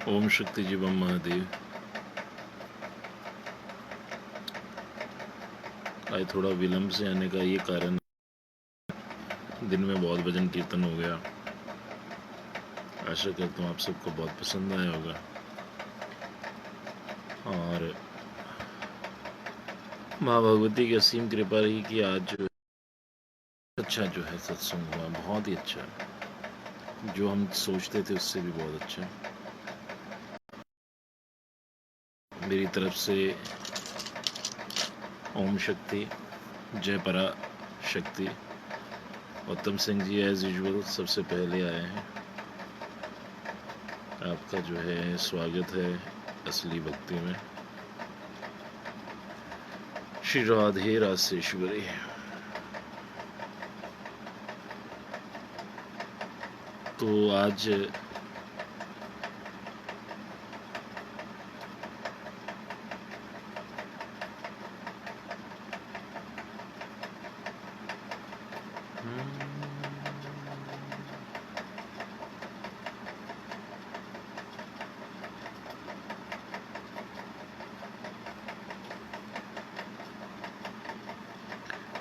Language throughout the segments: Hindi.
ओम शक्ति जी बम महादेव। आज थोड़ा विलंब से आने का ये कारण, दिन में बहुत भजन कीर्तन हो गया। आशा करता हूँ आप सबको बहुत पसंद आया होगा और माँ भगवती की असीम कृपा रही कि आज जो अच्छा जो है सत्संग हुआ, बहुत ही अच्छा, जो हम सोचते थे उससे भी बहुत अच्छा। मेरी तरफ से ओम शक्ति, जय परा शक्ति। उत्तम सिंह जी एज यूजुअल सबसे पहले आए हैं। आपका जो है स्वागत है असली भक्ति में। श्री राधे रासेश्वरी। तो आज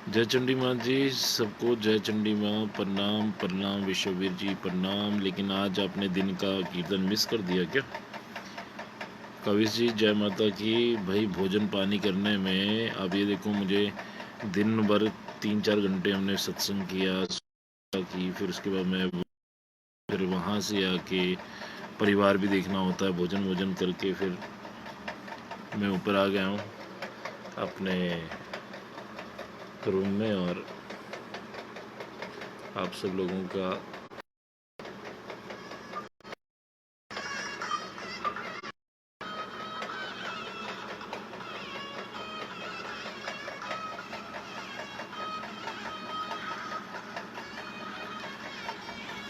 जय चंडी माँ जी, सबको जय चंडी माँ। प्रणाम प्रणाम विश्ववीर जी, प्रणाम। लेकिन आज आपने दिन का कीर्तन मिस कर दिया क्या? कविश जी जय माता की। भाई भोजन पानी करने में अब ये देखो, मुझे दिन भर 3-4 घंटे हमने सत्संग किया की, फिर उसके बाद मैं फिर वहाँ से आके परिवार भी देखना होता है। भोजन करके फिर मैं ऊपर आ गया हूँ अपने रूम में और आप सब लोगों का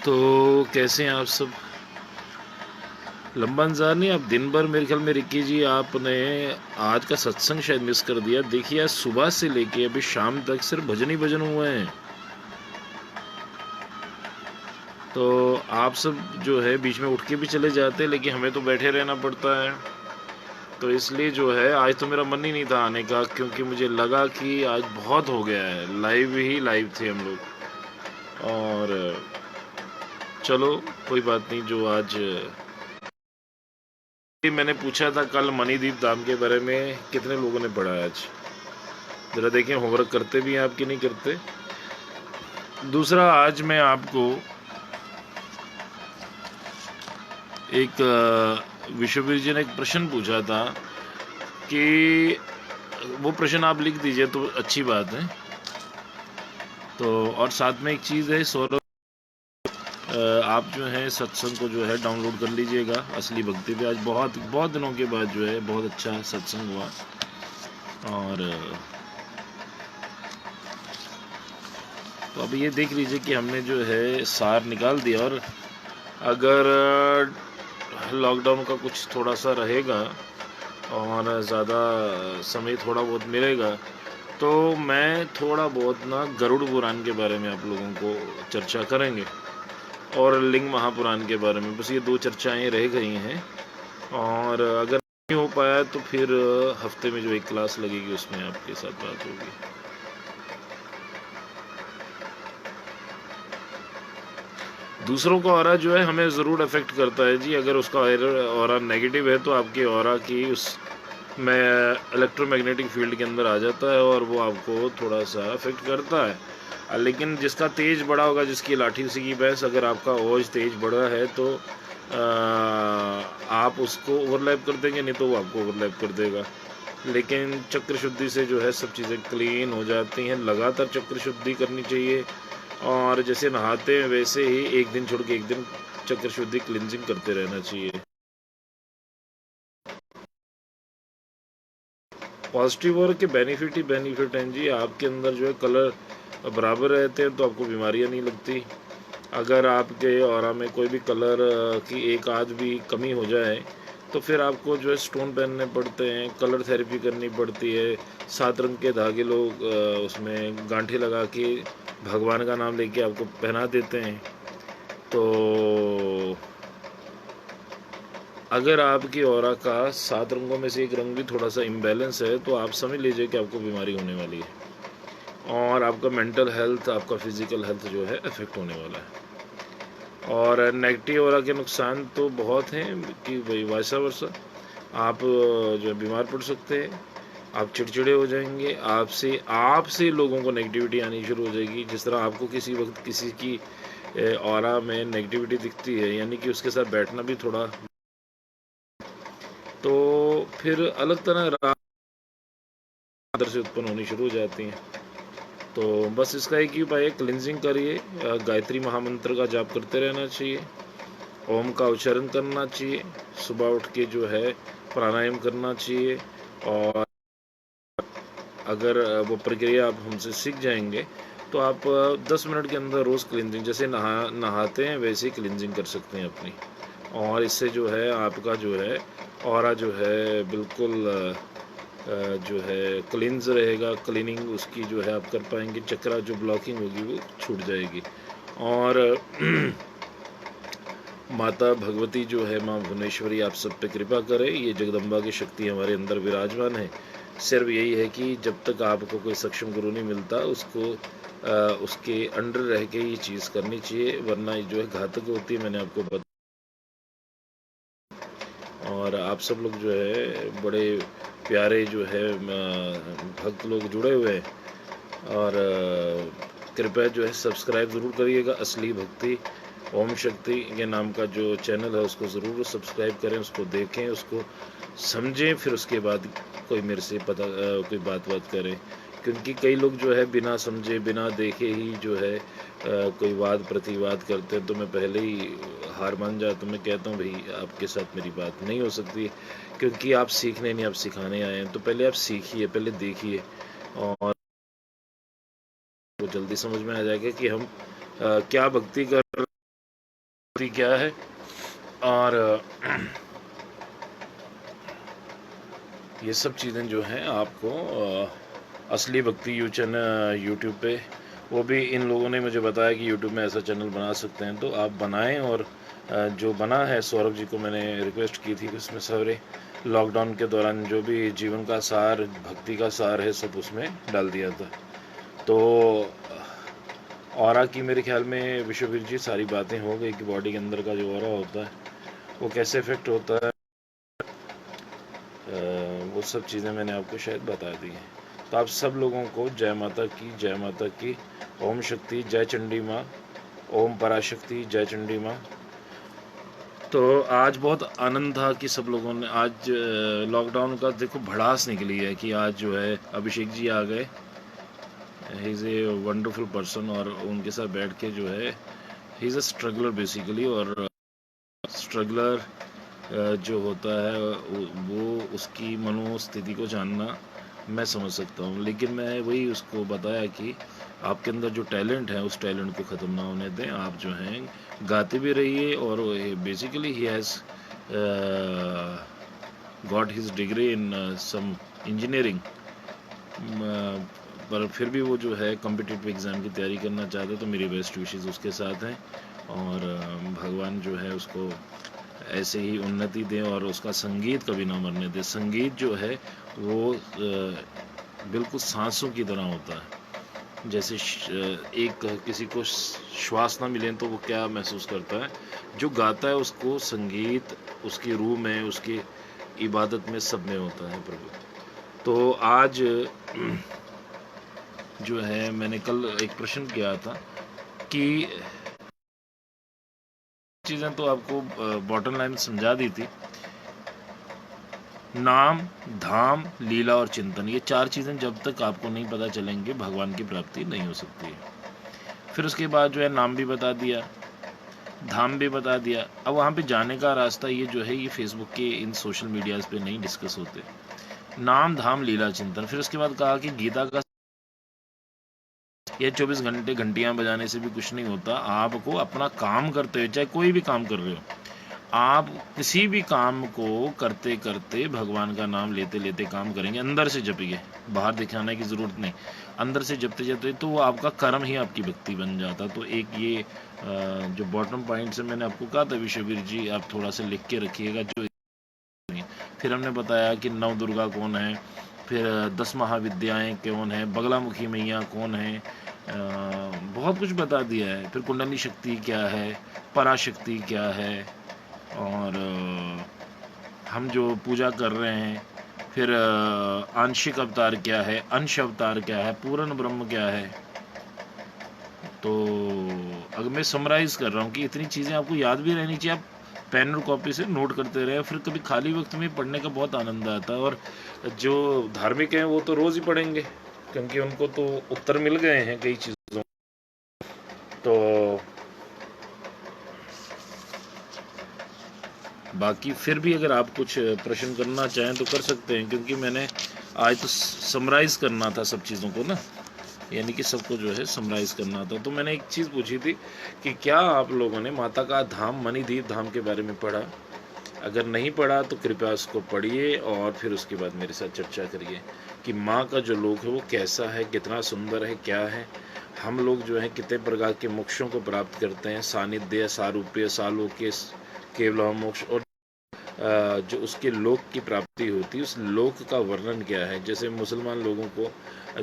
तो कैसे हैं आप सब? लंबा इंतजार नहीं, आप दिन भर मेरे ख्याल में रिक्की जी आपने आज का सत्संग शायद मिस कर दिया। देखिए आज सुबह से लेके अभी शाम तक सिर्फ भजन ही भजन हुए हैं। तो आप सब जो है बीच में उठ के भी चले जाते हैं, लेकिन हमें तो बैठे रहना पड़ता है। तो इसलिए जो है आज तो मेरा मन ही नहीं था आने का, क्योंकि मुझे लगा कि आज बहुत हो गया है। लाइव ही लाइव थे हम लोग। और चलो कोई बात नहीं। जो आज मैंने पूछा था कल मणिदीप धाम के बारे में, कितने लोगों ने पढ़ा आज? जरा देखें होमवर्क करते भी हैं आप कि नहीं करते। दूसरा, आज मैं आपको एक विश्ववीर जी ने एक प्रश्न पूछा था कि वो प्रश्न आप लिख दीजिए तो अच्छी बात है। तो और साथ में एक चीज़ है सौरभ, आप जो है सत्संग को जो है डाउनलोड कर लीजिएगा असली भक्ति पे। आज बहुत बहुत दिनों के बाद जो है बहुत अच्छा सत्संग हुआ। और तो अभी ये देख लीजिए कि हमने जो है सार निकाल दिया। और अगर लॉकडाउन का कुछ थोड़ा सा रहेगा और ज़्यादा समय थोड़ा बहुत मिलेगा तो मैं थोड़ा बहुत ना गरुड़ पुराण के बारे में आप लोगों को चर्चा करेंगे और लिंग महापुराण के बारे में। बस ये 2 चर्चाएं रह गई हैं। और अगर नहीं हो पाया तो फिर हफ्ते में जो एक क्लास लगेगी उसमें आपके साथ बात होगी। दूसरों का ऑरा जो है हमें ज़रूर अफेक्ट करता है जी। अगर उसका ऑरा नेगेटिव है तो आपकी ऑरा की उस में इलेक्ट्रोमैग्नेटिक फील्ड के अंदर आ जाता है और वो आपको थोड़ा सा अफेक्ट करता है। लेकिन जिसका तेज बड़ा होगा, जिसकी लाठी उसी की भैंस। अगर आपका ओज तेज बड़ा है तो आप उसको ओवरलैप कर देंगे, नहीं तो वो आपको ओवरलैप कर देगा। लेकिन चक्र शुद्धि से जो है सब चीज़ें क्लीन हो जाती हैं। लगातार चक्र शुद्धि करनी चाहिए और जैसे नहाते हैं वैसे ही एक दिन छोड़ के एक दिन चक्र शुद्धि क्लिनजिंग करते रहना चाहिए। पॉजिटिव और के बेनिफिट ही बेनिफिट हैं जी। आपके अंदर जो है कलर बराबर रहते हैं तो आपको बीमारियां नहीं लगती। अगर आपके ऑरा में कोई भी कलर की एक आध भी कमी हो जाए तो फिर आपको जो है स्टोन पहनने पड़ते हैं, कलर थेरेपी करनी पड़ती है। 7 रंग के धागे लोग उसमें गांठे लगा के भगवान का नाम लेके आपको पहना देते हैं। तो अगर आपकी ऑरा का 7 रंगों में से एक रंग भी थोड़ा सा इम्बैलेंस है तो आप समझ लीजिए कि आपको बीमारी होने वाली है और आपका मेंटल हेल्थ, आपका फिजिकल हेल्थ जो है इफेक्ट होने वाला है। और नेगेटिव ऑरा के नुकसान तो बहुत हैं कि भाई वैसा वर्षा आप जो है बीमार पड़ सकते हैं, आप चिड़चिड़े हो जाएंगे, आपसे लोगों को नेगेटिविटी आनी शुरू हो जाएगी। जिस तरह आपको किसी वक्त किसी की ऑरा में नेगेटिविटी दिखती है, यानी कि उसके साथ बैठना भी थोड़ा, तो फिर अलग तरह अंदर से उत्पन्न होनी शुरू हो जाती हैं। तो बस इसका एक ही उपाय है, क्लिनजिंग करिए, गायत्री महामंत्र का जाप करते रहना चाहिए, ओम का उच्चारण करना चाहिए, सुबह उठ के जो है प्राणायाम करना चाहिए। और अगर वो प्रक्रिया आप हमसे सीख जाएंगे तो आप 10 मिनट के अंदर रोज़ क्लिनजिंग, जैसे नहाते हैं वैसे ही क्लिनजिंग कर सकते हैं अपनी। और इससे जो है आपका जो है ऑरा जो है बिल्कुल जो है क्लिनज रहेगा, क्लीनिंग उसकी जो है आप कर पाएंगे, चक्रा जो ब्लॉकिंग होगी वो छूट जाएगी। और माता भगवती जो है, माँ भुवनेश्वरी आप सब पे कृपा करे, ये जगदम्बा की शक्ति हमारे अंदर विराजमान है। सिर्फ यही है कि जब तक आपको कोई सक्षम गुरु नहीं मिलता उसको उसके अंडर रह के ये चीज़ करनी चाहिए, वरना जो है घातक होती है, मैंने आपको बता। और आप सब लोग जो है बड़े प्यारे जो है भक्त लोग जुड़े हुए हैं और कृपया जो है सब्सक्राइब ज़रूर करिएगा। असली भक्ति ओम शक्ति के नाम का जो चैनल है उसको ज़रूर सब्सक्राइब करें, उसको देखें, उसको समझें, फिर उसके बाद कोई मेरे से कोई बात करें। क्योंकि कई लोग जो है बिना समझे बिना देखे ही जो है कोई वाद प्रतिवाद करते हैं, तो मैं पहले ही हार मान जाता हूँ। मैं कहता हूँ भाई आपके साथ मेरी बात नहीं हो सकती, क्योंकि आप सीखने नहीं, आप सिखाने आए हैं। तो पहले आप सीखिए, पहले देखिए, और वो जल्दी समझ में आ जाएगा कि हम क्या भक्ति कर रहे, क्या है। और ये सब चीज़ें जो हैं आपको असली भक्ति यूट्यूब पे, वो भी इन लोगों ने मुझे बताया कि यूट्यूब में ऐसा चैनल बना सकते हैं, तो आप बनाएं। और जो बना है, सौरभ जी को मैंने रिक्वेस्ट की थी कि उसमें सारे लॉकडाउन के दौरान जो भी जीवन का सार, भक्ति का सार है, सब उसमें डाल दिया था। तो ऑरा की मेरे ख्याल में विश्ववीर जी सारी बातें हो गई कि बॉडी के अंदर का जो ऑरा होता है वो कैसे इफेक्ट होता है, वो सब चीज़ें मैंने आपको शायद बता दी हैं। तो आप सब लोगों को जय माता की, जय माता की। ओम शक्ति, जय चंडी माँ, ओम पराशक्ति, जय चंडी माँ। तो आज बहुत आनंद था कि सब लोगों ने, आज लॉकडाउन का देखो भड़ास निकली है कि आज जो है अभिषेक जी आ गए, he is a wonderful person, और उनके साथ बैठ के जो है he is a struggler basically. और स्ट्रगलर जो होता है वो उसकी मनोस्थिति को जानना मैं समझ सकता हूँ, लेकिन मैं वही उसको बताया कि आपके अंदर जो टैलेंट है उस टैलेंट को ख़त्म ना होने दें। आप जो हैं गाते भी रहिए, और basically he has got his degree in some engineering, पर फिर भी वो जो है कॉम्पिटिटिव एग्ज़ाम की तैयारी करना चाहता है, तो मेरी बेस्ट विशेज़ उसके साथ हैं। और भगवान जो है उसको ऐसे ही उन्नति दें और उसका संगीत कभी ना मरने दे। संगीत जो है वो बिल्कुल सांसों की तरह होता है, जैसे एक किसी को श्वास ना मिले तो वो क्या महसूस करता है, जो गाता है उसको संगीत उसकी रूह में, उसकी इबादत में, सब में होता है प्रभु। तो आज जो है मैंने कल एक प्रश्न किया था कि चीज़ें तो आपको बॉटम लाइन समझा दी थी, नाम, धाम, लीला और चिंतन, ये 4 चीज़ें जब तक आपको नहीं पता चलेंगे भगवान की प्राप्ति नहीं हो सकती है। फिर उसके बाद जो है नाम भी बता दिया, धाम भी बता दिया। अब वहाँ पे जाने का रास्ता ये जो है ये फेसबुक के इन सोशल मीडियाज़ पे नहीं डिस्कस होते। नाम, धाम, लीला, चिंतन। फिर उसके बाद कहा कि गीता का ये 24 घंटे घंटियाँ बजाने से भी कुछ नहीं होता। आपको अपना काम करते हुए, चाहे कोई भी काम कर रहे हो, आप किसी भी काम को करते करते भगवान का नाम लेते लेते काम करेंगे, अंदर से जपिए, बाहर दिखाने की ज़रूरत नहीं, अंदर से जपते जपते तो वो आपका कर्म ही आपकी भक्ति बन जाता। तो एक ये जो बॉटम पॉइंट से मैंने आपको कहा था विश्ववीर जी, आप थोड़ा सा लिख के रखिएगा, जो फिर हमने बताया कि नव दुर्गा कौन है, फिर 10 महाविद्याएं कौन है, बगलामुखी मैया कौन है, बहुत कुछ बता दिया है। फिर कुंडली शक्ति क्या है, पराशक्ति क्या है, और हम जो पूजा कर रहे हैं, फिर आंशिक अवतार क्या है, अंश अवतार क्या है, पूर्ण ब्रह्म क्या है। तो अगर मैं समराइज़ कर रहा हूँ कि इतनी चीज़ें आपको याद भी रहनी चाहिए, आप पेन और कॉपी से नोट करते रहे, फिर कभी खाली वक्त में पढ़ने का बहुत आनंद आता है। और जो धार्मिक हैं वो तो रोज़ ही पढ़ेंगे, क्योंकि उनको तो उत्तर मिल गए हैं कई चीज़ों। तो बाकी फिर भी अगर आप कुछ प्रश्न करना चाहें तो कर सकते हैं, क्योंकि मैंने आज तो समराइज़ करना था सब चीज़ों को ना, यानी कि सबको जो है समराइज़ करना था। तो मैंने एक चीज़ पूछी थी कि क्या आप लोगों ने माता का धाम मणिदीप धाम के बारे में पढ़ा? अगर नहीं पढ़ा तो कृपया उसको पढ़िए और फिर उसके बाद मेरे साथ चर्चा करिए कि माँ का जो लोक है वो कैसा है, कितना सुंदर है, क्या है। हम लोग जो है कितने प्रकार के मोक्षों को प्राप्त करते हैं, सानिध्य, सारूप्य, सालोक्य, केवल मोक्ष, और जो उसके लोक की प्राप्ति होती है उस लोक का वर्णन क्या है। जैसे मुसलमान लोगों को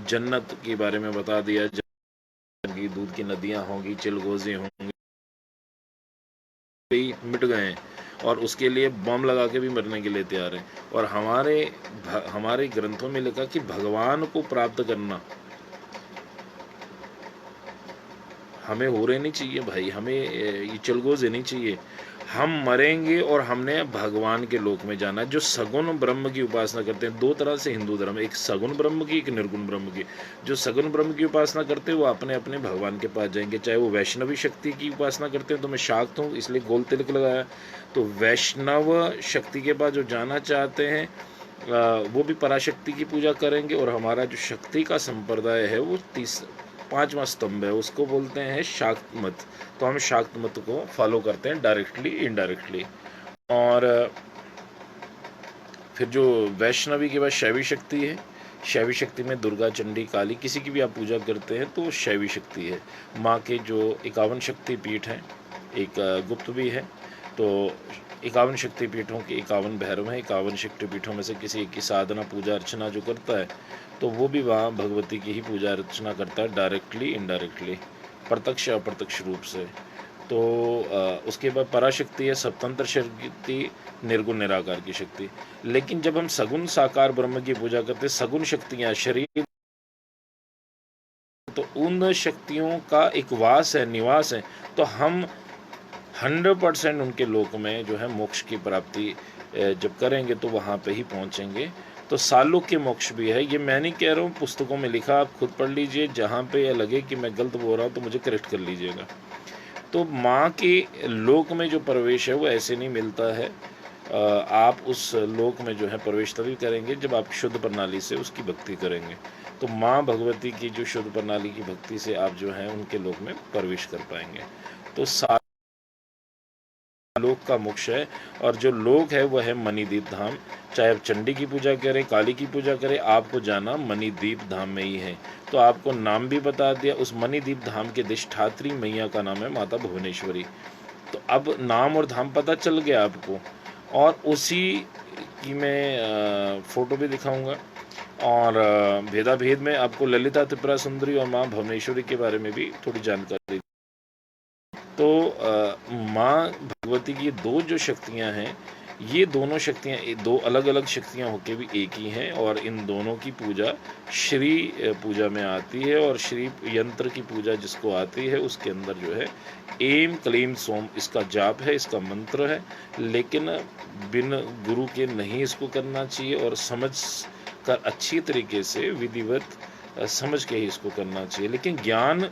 जन्नत के बारे में बता दिया, जन्नत की दूध की नदियाँ होंगी, चिलगोजे होंगे, मिट गए हैं और उसके लिए बम लगा के भी मरने के लिए तैयार हैं। और हमारे ग्रंथों में लिखा कि भगवान को प्राप्त करना हमें हो रहे नहीं चाहिए भाई, हमें ये चलगोज़े नहीं चाहिए। हम मरेंगे और हमने भगवान के लोक में जाना है। जो सगुण ब्रह्म की उपासना करते हैं, दो तरह से हिंदू धर्म, एक सगुण ब्रह्म की, एक निर्गुण ब्रह्म की। जो सगुण ब्रह्म की उपासना करते हैं वो अपने अपने भगवान के पास जाएंगे। चाहे वो वैष्णवी शक्ति की उपासना करते हैं, तो मैं शाक्त हूँ इसलिए गोल तिलक लगाया, तो वैष्णव शक्ति के पास जो जाना चाहते हैं वो भी पराशक्ति की पूजा करेंगे। और हमारा जो शक्ति का संप्रदाय है वो 5वां स्तंभ है, उसको बोलते हैं शाक्त मत। तो हम शाक्त मत को फॉलो करते हैं डायरेक्टली इनडायरेक्टली। और फिर जो वैष्णवी के बाद शैवी शक्ति है, शैवी शक्ति में दुर्गा, चंडी, काली, किसी की भी आप पूजा करते हैं तो शैवी शक्ति है। माँ के जो 51 शक्ति पीठ हैं, एक गुप्त भी है, तो 51 शक्ति पीठों के 51 भैरव हैं। 51 शक्ति पीठों में से किसी एक की साधना, पूजा अर्चना जो करता है तो वो भी वहाँ भगवती की ही पूजा अर्चना करता है, डायरेक्टली इनडायरेक्टली, प्रत्यक्ष अप्रत्यक्ष रूप से। तो उसके बाद पराशक्ति है, स्वतंत्र शक्ति, निर्गुण निराकार की शक्ति। लेकिन जब हम सगुण साकार ब्रह्म की पूजा करते, सगुण शक्तियाँ शरीर, तो उन शक्तियों का एक वास है, निवास है, तो हम 100% उनके लोक में जो है मोक्ष की प्राप्ति जब करेंगे तो वहाँ पे ही पहुँचेंगे। तो सालोक्य मोक्ष भी है, ये मैं नहीं कह रहा हूँ, पुस्तकों में लिखा, आप खुद पढ़ लीजिए। जहाँ पे यह लगे कि मैं गलत बोल रहा हूँ तो मुझे करेक्ट कर लीजिएगा। तो माँ के लोक में जो प्रवेश है वो ऐसे नहीं मिलता है। आप उस लोक में जो है प्रवेश तभी करेंगे जब आप शुद्ध प्रणाली से उसकी भक्ति करेंगे। तो माँ भगवती की जो शुद्ध प्रणाली की भक्ति से आप जो है उनके लोक में प्रवेश कर पाएंगे। तो लोक का मोक्ष है, और जो लोक है वह है मणिदीप धाम। चाहे आप चंडी की पूजा करें, काली की पूजा करें, आपको जाना मणिदीप धाम में ही है। तो आपको नाम भी बता दिया, उस मणिदीप धाम के अधिष्ठात्री मैया का नाम है माता भुवनेश्वरी। तो अब नाम और धाम पता चल गया आपको, और उसी की मैं फोटो भी दिखाऊंगा। और भेदा भेद में आपको ललिता त्रिपुरा सुंदरी और माँ भुवनेश्वरी के बारे में भी थोड़ी जानकारी। तो माँ भगवती की दो जो शक्तियाँ हैं, ये दोनों शक्तियाँ दो अलग अलग शक्तियाँ होके भी एक ही हैं, और इन दोनों की पूजा श्री पूजा में आती है। और श्री यंत्र की पूजा जिसको आती है उसके अंदर जो है एम क्लीम सोम इसका जाप है, इसका मंत्र है। लेकिन बिन गुरु के नहीं इसको करना चाहिए, और समझ कर अच्छी तरीके से विधिवत समझ के ही इसको करना चाहिए। लेकिन ज्ञान,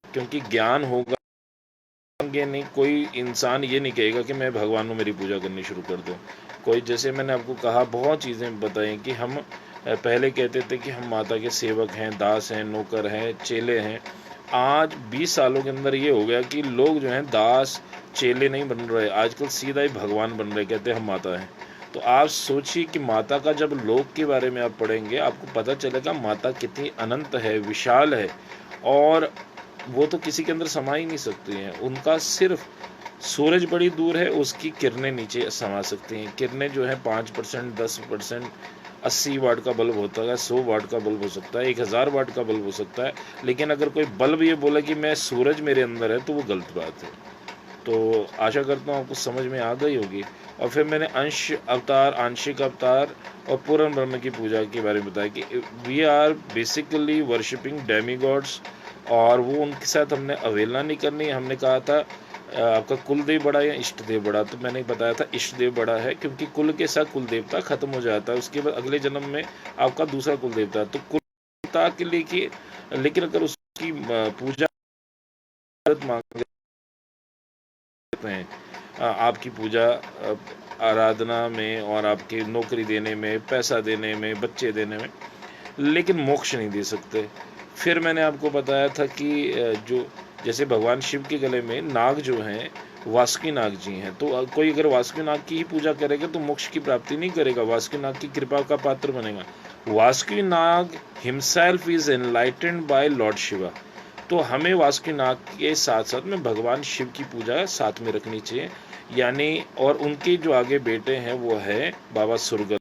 क्योंकि ज्ञान होगा नहीं, कोई इंसान ये नहीं कहेगा कि मैं भगवान को मेरी पूजा करनी शुरू कर दूं। कोई, जैसे मैंने आपको कहा, बहुत चीज़ें बताई कि हम पहले कहते थे कि हम माता के सेवक हैं, दास हैं, नौकर हैं, चेले हैं। आज 20 सालों के अंदर ये हो गया कि लोग जो हैं दास चेले नहीं बन रहे, आजकल सीधा ही भगवान बन रहे, कहते हैं हम माता हैं। तो आप सोचिए कि माता का जब लोक के बारे में आप पढ़ेंगे आपको पता चलेगा माता कितनी अनंत है, विशाल है, और वो तो किसी के अंदर समा ही नहीं सकती हैं। उनका सिर्फ सूरज बड़ी दूर है, उसकी किरणें नीचे समा सकती हैं। किरणें जो है 5%, 10%, 80 वाट का बल्ब होता है, 100 वाट का बल्ब हो सकता है, 1000 वाट का बल्ब हो सकता है। लेकिन अगर कोई बल्ब ये बोला कि मैं सूरज मेरे अंदर है, तो वो गलत बात है। तो आशा करता हूँ आपको समझ में आ गई होगी। और फिर मैंने अंश अवतार, आंशिक अवतार और पूर्ण ब्रह्म की पूजा के बारे में बताया कि we are basically worshipping demigods, और वो उनके साथ हमने अवहेलना नहीं करनी। हमने कहा था आपका कुल देव बड़ा या इष्ट देव बड़ा, तो मैंने बताया था इष्ट देव बड़ा है, क्योंकि कुल के साथ कुल देवता खत्म हो जाता है, उसके बाद अगले जन्म में आपका दूसरा कुल देवता। तो कुल देवता के लिए, लेकिन अगर उसकी पूजा मांग हैं, आपकी पूजा आराधना में और आपकी नौकरी देने में, पैसा देने में, बच्चे देने में, लेकिन मोक्ष नहीं दे सकते। फिर मैंने आपको बताया था कि जो जैसे भगवान शिव के गले में नाग जो हैं वासुकी नाग जी हैं, तो कोई अगर वासुकी नाग की ही पूजा करेगा तो मोक्ष की प्राप्ति नहीं करेगा, वासुकी नाग की कृपा का पात्र बनेगा। Vasuki Nag himself is enlightened by lord Shiva. तो हमें वासुकी नाग के साथ साथ में भगवान शिव की पूजा साथ में रखनी चाहिए, यानी और उनके जो आगे बेटे हैं वो है बाबा सुरगल,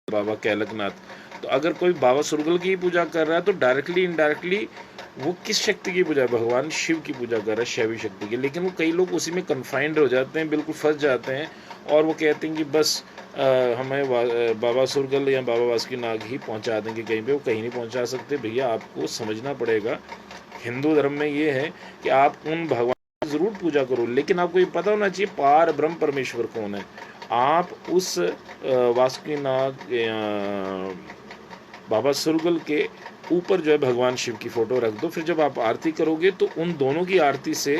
बाबा कैलकनाथ। तो अगर कोई बाबा सुरगल की पूजा कर रहा है तो डायरेक्टली इनडायरेक्टली वो किस शक्ति की पूजा, भगवान शिव की पूजा कर रहा है, शैवी शक्ति की। लेकिन वो कई लोग उसी में कन्फाइंड हो जाते हैं, बिल्कुल फंस जाते हैं, और वो कहते हैं कि बस हमें बाबा सुरगल या बाबा वासुकी नाग ही पहुंचा देंगे कहीं पे। वो कहीं नहीं पहुंचा सकते भैया, आपको समझना पड़ेगा। हिंदू धर्म में ये है कि आप उन भगवान की जरूर पूजा करो, लेकिन आपको ये पता होना चाहिए पार ब्रह्म परमेश्वर कौन है। आप उस वासुकी नाग बाबा सुरगल के ऊपर जो है भगवान शिव की फोटो रख दो। फिर जब आप आरती करोगे तो उन दोनों की आरती से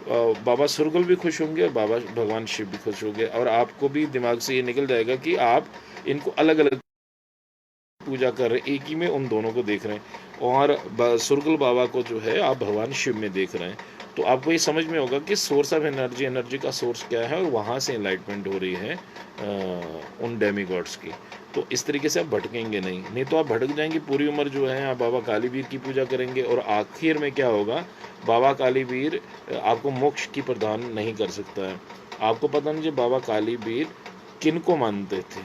बाबा सुरगल भी खुश होंगे और बाबा भगवान शिव भी खुश होंगे, और आपको भी दिमाग से ये निकल जाएगा कि आप इनको अलग अलग पूजा कर रहे हैं, एक ही में उन दोनों को देख रहे हैं, और सुरगल बाबा को जो है आप भगवान शिव में देख रहे हैं। तो आपको ये समझ में होगा कि सोर्स ऑफ एनर्जी, एनर्जी का सोर्स क्या है, और वहाँ से एनलाइटमेंट हो रही है उन डेमी गॉड्स की। तो इस तरीके से आप भटकेंगे नहीं तो आप भटक जाएंगे पूरी उम्र जो है। आप बाबा कालीवीर की पूजा करेंगे और आखिर में क्या होगा, बाबा कालीवीर आपको मोक्ष की प्रदान नहीं कर सकता है। आपको पता नहीं बाबा कालीवीर किन को मानते थे,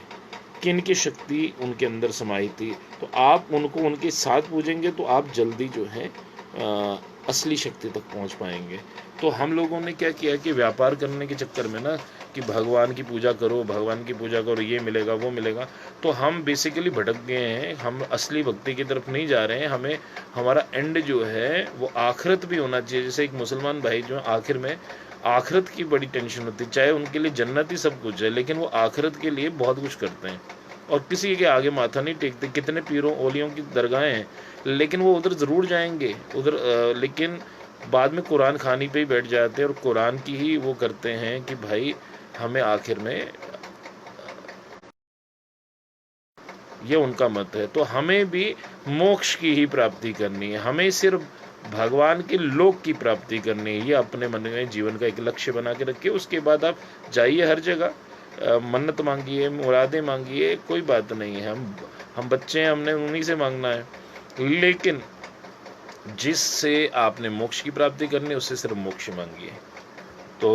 किन की शक्ति उनके अंदर समाई थी। तो आप उनको उनके साथ पूजेंगे तो आप जल्दी जो है असली शक्ति तक पहुंच पाएंगे। तो हम लोगों ने क्या किया कि व्यापार करने के चक्कर में ना, कि भगवान की पूजा करो, भगवान की पूजा करो, ये मिलेगा वो मिलेगा, तो हम बेसिकली भटक गए हैं। हम असली भक्ति की तरफ नहीं जा रहे हैं। हमें हमारा एंड जो है वो आखिरत भी होना चाहिए। जैसे एक मुसलमान भाई जो आखिर में आखिरत की बड़ी टेंशन होती है, चाहे उनके लिए जन्नत ही सब कुछ है, लेकिन वो आखिरत के लिए बहुत कुछ करते हैं और किसी के आगे माथा नहीं टेकते। कितने पीरों ओलियों की दरगाहें हैं, लेकिन वो उधर ज़रूर जाएंगे उधर, लेकिन बाद में कुरान खानी पे ही बैठ जाते हैं और कुरान की ही वो करते हैं कि भाई हमें आखिर में, ये उनका मत है। तो हमें भी मोक्ष की ही प्राप्ति करनी है, हमें सिर्फ भगवान के लोक की प्राप्ति करनी है। ये अपने मन में जीवन का एक लक्ष्य बना के रखिए। उसके बाद आप जाइए हर जगह, मन्नत मांगिए, मुरादें मांगिए, कोई बात नहीं है। हम बच्चे हैं, हमने उन्हीं से मांगना है, लेकिन जिससे आपने मोक्ष की प्राप्ति करनी है उससे सिर्फ मोक्ष मांगिए। तो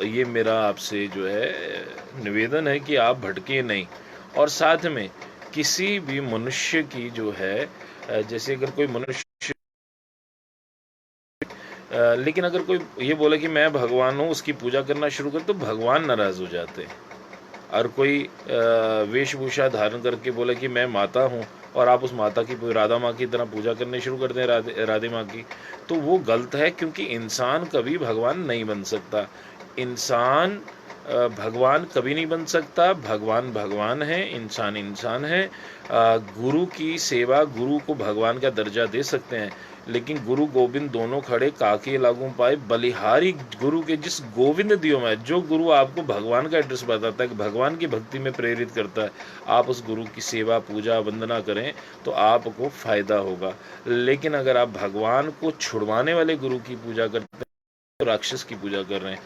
ये मेरा आपसे जो है निवेदन है कि आप भटके नहीं। और साथ में किसी भी मनुष्य की जो है, जैसे अगर कोई मनुष्य, लेकिन अगर कोई ये बोले कि मैं भगवान हूँ, उसकी पूजा करना शुरू कर, तो भगवान नाराज हो जाते हैं। और कोई वेशभूषा धारण करके बोले कि मैं माता हूँ, और आप उस माता की राधा माँ की तरह पूजा करने शुरू कर दें, राधे माँ की, तो वो गलत है। क्योंकि इंसान कभी भगवान नहीं बन सकता। इंसान भगवान कभी नहीं बन सकता। भगवान भगवान है, इंसान इंसान है। गुरु की सेवा, गुरु को भगवान का दर्जा दे सकते हैं, लेकिन गुरु गोविंद दोनों खड़े काके लागू पाए, बलिहारी गुरु के जिस गोविंद दियो में, जो गुरु आपको भगवान का एड्रेस बताता है, कि भगवान की भक्ति में प्रेरित करता है, आप उस गुरु की सेवा पूजा वंदना करें तो आपको फायदा होगा। लेकिन अगर आप भगवान को छुड़वाने वाले गुरु की पूजा करते हैं तो राक्षस की पूजा कर रहे हैं,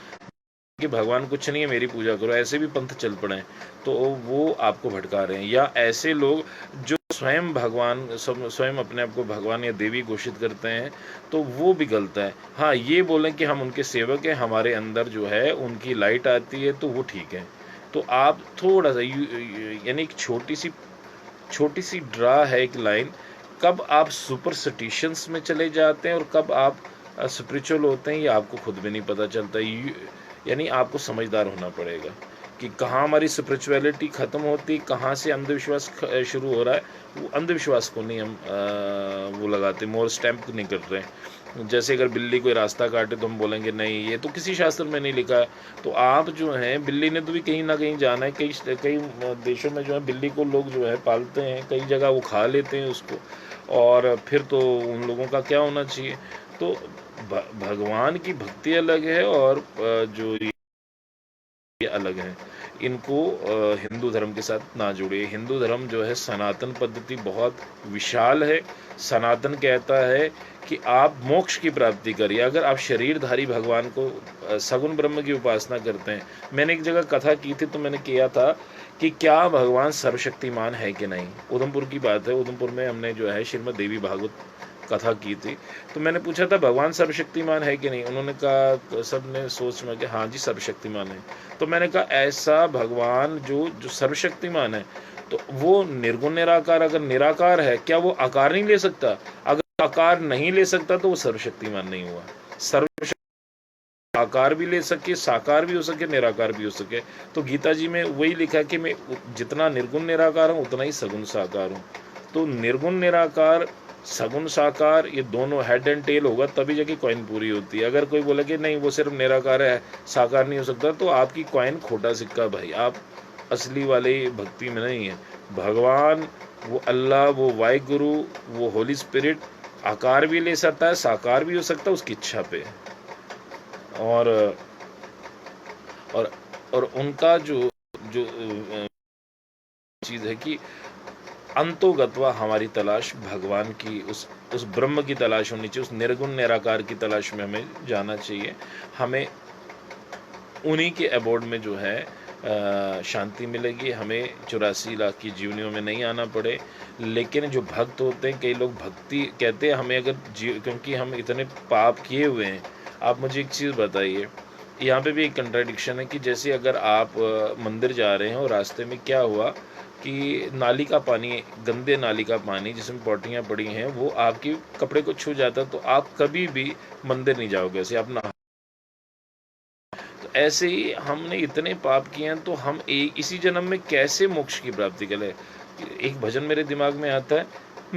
कि भगवान कुछ नहीं है मेरी पूजा करो, ऐसे भी पंथ चल पड़े हैं, तो वो आपको भटका रहे हैं। या ऐसे लोग जो स्वयं स्वयं अपने आप को भगवान या देवी घोषित करते हैं, तो वो भी गलत है। हाँ, ये बोलें कि हम उनके सेवक हैं, हमारे अंदर जो है उनकी लाइट आती है, तो वो ठीक है। तो आप थोड़ा सा यानी एक छोटी सी ड्रा है एक लाइन, कब आप सुपरस्टिशंस में चले जाते हैं और कब आप स्पिरिचुअल होते हैं, ये आपको खुद भी नहीं पता चलता। यानी आपको समझदार होना पड़ेगा कि कहाँ हमारी स्पिरिचुअलिटी ख़त्म होती, कहाँ से अंधविश्वास शुरू हो रहा है। वो अंधविश्वास को नहीं हम वो लगाते, मोर स्टैम्प नहीं कर रहे हैं। जैसे अगर बिल्ली कोई रास्ता काटे तो हम बोलेंगे नहीं, ये तो किसी शास्त्र में नहीं लिखा है। तो आप जो हैं, बिल्ली ने तो भी कहीं ना कहीं जाना है। कई देशों में जो है बिल्ली को लोग जो है पालते हैं, कई जगह वो खा लेते हैं उसको, और फिर तो उन लोगों का क्या होना चाहिए। तो भगवान की भक्ति अलग है और जो ये अलग है। इनको हिंदू धर्म के साथ ना जोड़िए। हिंदू धर्म जो है, सनातन पद्धति बहुत विशाल है। सनातन कहता है कि आप मोक्ष की प्राप्ति करिए अगर आप शरीरधारी भगवान को सगुण ब्रह्म की उपासना करते हैं। मैंने एक जगह कथा की थी, तो मैंने किया था कि क्या भगवान सर्वशक्तिमान है कि नहीं। उधमपुर की बात है, उधमपुर में हमने जो है श्रीमद् देवी भागवत कथा की थी। तो मैंने पूछा था भगवान सर्वशक्तिमान है कि नहीं। उन्होंने कहा, तो सब ने सोच में कि हाँ जी सर्वशक्तिमान है। तो मैंने कहा ऐसा भगवान जो सर्वशक्तिमान है, तो वो निर्गुण निराकार अगर निराकार है, क्या वो आकार नहीं ले सकता? अगर आकार नहीं ले सकता तो वो सर्वशक्तिमान नहीं हुआ। सर्वशक्ति आकार भी ले सके, साकार भी हो सके, निराकार भी हो सके। तो गीता जी में वही लिखा कि मैं जितना निर्गुण निराकार हूँ उतना ही सगुण साकार हूँ। तो निर्गुण निराकार, सगुण साकार, ये दोनों हेड एंड टेल होगा तभी जाके कॉइन पूरी होती है। अगर कोई बोले कि नहीं वो सिर्फ निराकार है, साकार नहीं हो सकता, तो आपकी कॉइन खोटा सिक्का भाई, आप असली वाले भक्ति में नहीं है। भगवान, वो अल्लाह, वो वाहिगुरु, वो होली स्पिरिट आकार भी ले सकता है, साकार भी हो सकता है, उसकी इच्छा पे। और और और उनका जो जो चीज़ है कि अंतोगत्वा हमारी तलाश भगवान की, उस ब्रह्म की तलाश होनी चाहिए, उस निर्गुण निराकार की तलाश में हमें जाना चाहिए। हमें उन्हीं के अबोर्ड में जो है शांति मिलेगी। हमें 84 लाख की जीवनियों में नहीं आना पड़े। लेकिन जो भक्त होते हैं, कई लोग भक्ति कहते हैं हमें, अगर क्योंकि हम इतने पाप किए हुए हैं। आप मुझे एक चीज़ बताइए, यहाँ पे भी एक कंट्राडिक्शन है कि जैसे अगर आप मंदिर जा रहे हैं और रास्ते में क्या हुआ कि नाली का पानी, गंदे नाली का पानी जिसमें पॉटियाँ पड़ी हैं, वो आपके कपड़े को छू जाता, तो आप कभी भी मंदिर नहीं जाओगे। ऐसे आप नहा, तो ऐसे ही हमने इतने पाप किए हैं, तो हम इसी जन्म में कैसे मोक्ष की प्राप्ति करें। एक भजन मेरे दिमाग में आता है,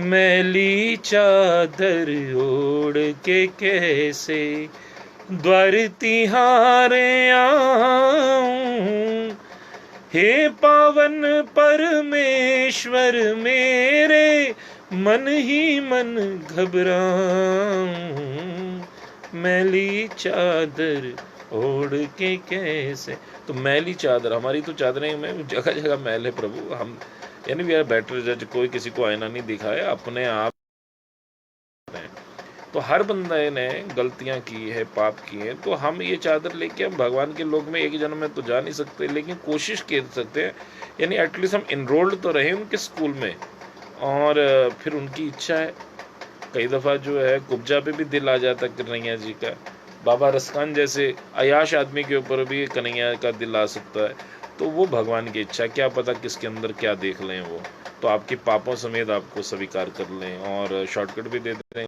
मैली चादर ओढ़ के कैसे द्वार तिहारे आऊं, हे पावन परमेश्वर मेरे, मन ही मन घबराऊं, मैली चादर ओढ़ के कैसे। तो मैली चादर, हमारी तो चादरें में जगह जगह मैल है प्रभु। हम यानी वी आर बेटर जज, कोई किसी को आईना नहीं दिखाए, अपने आप। तो हर बंदे ने गलतियां की है, पाप किए हैं, तो हम ये चादर लेके हम भगवान के लोक में एक जन्म में तो जा नहीं सकते, लेकिन कोशिश कर सकते हैं। यानी एटलीस्ट हम इनरोल्ड तो रहे उनके स्कूल में, और फिर उनकी इच्छा है। कई दफ़ा जो है कुब्जा पे भी दिल आ जाता कन्हैया जी का। बाबा रसकान जैसे अयाश आदमी के ऊपर भी कन्हैया का दिल आ सकता है। तो वो भगवान की इच्छा, क्या पता किसके अंदर क्या देख लें वो, तो आपके पापों समेत आपको स्वीकार कर लें और शॉर्टकट भी दे दें।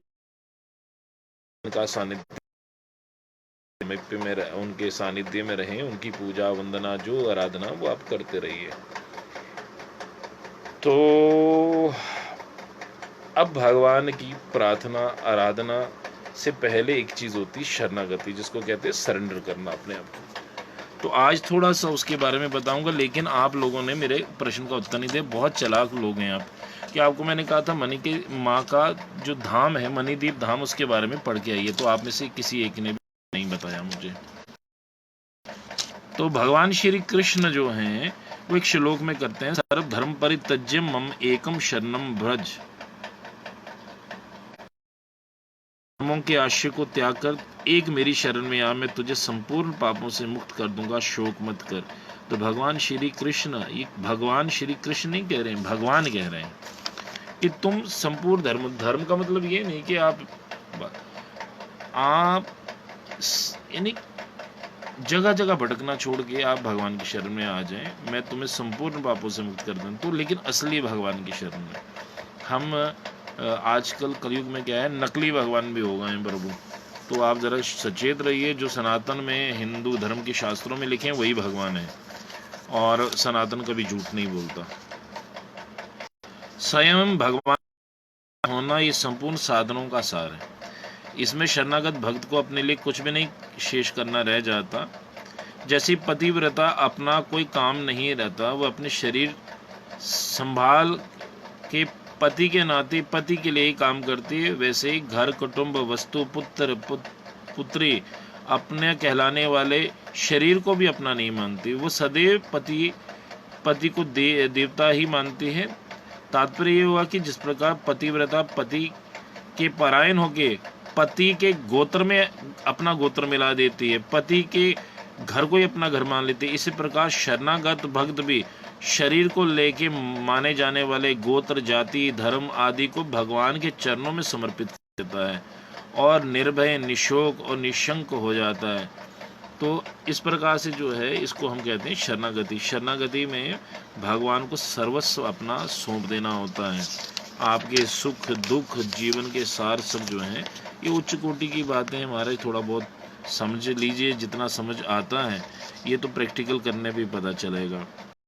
उनका सानिध्य में, उनके सानिध्य में रहें, उनकी पूजा वंदना जो आराधना वो आप करते रहिए। तो अब भगवान की प्रार्थना आराधना से पहले एक चीज़ होती है शरणागति, जिसको कहते हैं सरेंडर करना अपने आप को। तो आज थोड़ा सा उसके बारे में बताऊंगा, लेकिन आप लोगों ने मेरे प्रश्न का उत्तर नहीं दिया। बहुत चालाक लोग हैं आप। कि आपको मैंने कहा था मणि के माँ का जो धाम है, मणिदीप धाम, उसके बारे में पढ़ के आइए। तो आप में से किसी एक ने भी नहीं बताया मुझे। तो भगवान श्री कृष्ण जो हैं वो एक श्लोक में करते हैं, सर्व धर्म परित्यज्य मम एकम शरणम व्रज। धर्मों के आश्रय को त्याग कर एक मेरी शरण में आ, मैं तुझे संपूर्ण पापों से मुक्त कर दूंगा, शोक मत कर। तो भगवान श्री कृष्ण, ये भगवान श्री कृष्ण नहीं कह रहे हैं, भगवान कह रहे हैं कि तुम संपूर्ण धर्म का मतलब ये नहीं कि आप यानी जगह जगह भटकना छोड़ के आप भगवान की शरण में आ जाएं, मैं तुम्हें संपूर्ण पापों से मुक्त कर दूं। तो लेकिन असली भगवान की शरण में हम आजकल कलयुग में क्या है, नकली भगवान भी हो गए हैं प्रभु। तो आप जरा सचेत रहिए, जो सनातन में हिंदू धर्म के शास्त्रों में लिखे हैं वही भगवान है, और सनातन कभी झूठ नहीं बोलता। स्वयं भगवान होना ये संपूर्ण साधनों का सार है। इसमें शरणागत भक्त को अपने लिए कुछ भी नहीं शेष करना रह जाता। जैसे पतिव्रता अपना कोई काम नहीं रहता, वह अपने शरीर संभाल के पति के नाते पति के लिए ही काम करती है, वैसे ही घर, कुटुंब, वस्तु, पुत्र, पुत्री अपने कहलाने वाले शरीर को भी अपना नहीं मानती। वो सदैव पति को देवता ही मानती है। तात्पर्य ये हुआ कि जिस प्रकार पतिव्रता पति के परायण होके पति के गोत्र में अपना गोत्र मिला देती है, पति के घर को ही अपना घर मान लेती है, इसी प्रकार शरणागत भक्त भी शरीर को लेके माने जाने वाले गोत्र, जाति, धर्म आदि को भगवान के चरणों में समर्पित कर देता है और निर्भय, निशोक और निशंक हो जाता है। तो इस प्रकार से जो है इसको हम कहते हैं शरणागति। शरणागति में भगवान को सर्वस्व अपना सौंप देना होता है। आपके सुख दुख जीवन के सार सब जो हैं ये उच्च कोटि की बातें हैं महाराज, थोड़ा बहुत समझ लीजिए, जितना समझ आता है ये तो प्रैक्टिकल करने पे पता चलेगा।